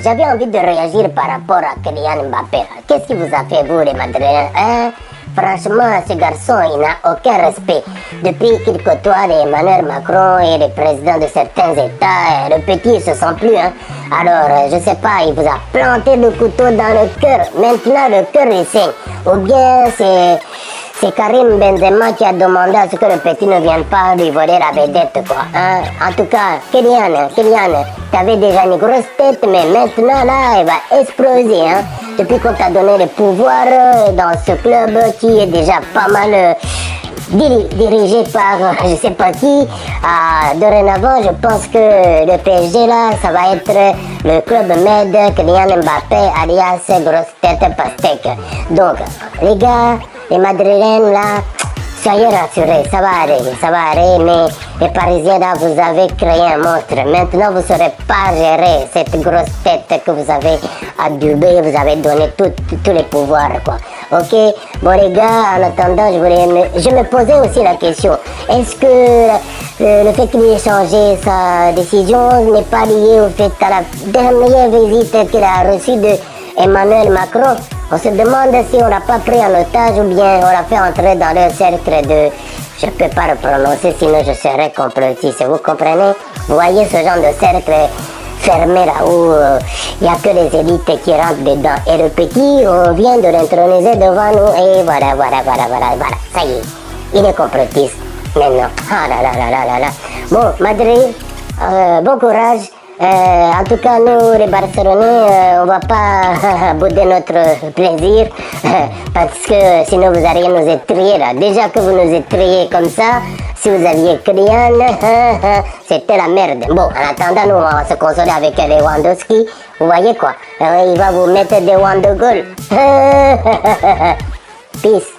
J'avais envie de réagir par rapport à Kylian Mbappé. Qu'est-ce qui vous a fait, vous, les Madrilènes, hein? Franchement, ce garçon, il n'a aucun respect. Depuis qu'il côtoie Emmanuel Macron et les présidents de certains États, le petit ne se sent plus. Hein. Alors, je sais pas, il vous a planté le couteau dans le cœur. Maintenant, le cœur, il saigne. Ou bien, c'est Karim Benzema qui a demandé à ce que le petit ne vienne pas lui voler la vedette, quoi. Hein? En tout cas, Kylian, t'avais déjà une grosse tête, mais maintenant, là, elle va exploser, hein. Depuis qu'on t'a donné le pouvoir dans ce club qui est déjà pas mal dirigé par je sais pas qui, dorénavant, je pense que le PSG, là, ça va être le club med Kylian Mbappé, alias grosse tête pastèque. Donc, les gars, les Madrilènes, là, soyez rassurés, ça va aller, mais les Parisiens, là, vous avez créé un monstre. Maintenant, vous ne saurez pas gérer cette grosse tête que vous avez adubée, vous avez donné tous les pouvoirs, quoi. Ok? Bon, les gars, en attendant, je me posais aussi la question, est-ce que le fait qu'il ait changé sa décision n'est pas lié au fait qu'à la dernière visite qu'il a reçue de Emmanuel Macron, on se demande si on l'a pas pris en otage ou bien on l'a fait entrer dans le cercle de... Je peux pas le prononcer, sinon je serais complotiste, vous comprenez? Vous voyez ce genre de cercle fermé là où il n'y a que les élites qui rentrent dedans. Et le petit, on vient de l'introniser devant nous et voilà, ça y est, il est complotiste maintenant. Ah là là. Bon, Madrid, bon courage. En tout cas, nous, les Barcelonais, on va pas bouder notre plaisir parce que sinon vous allez nous étrier là. Déjà que vous nous étriez comme ça, si vous aviez Kylian, c'était la merde. Bon, en attendant, nous, on va se consoler avec Lewandowski. Vous voyez quoi? Il va vous mettre des Wandogol. Peace.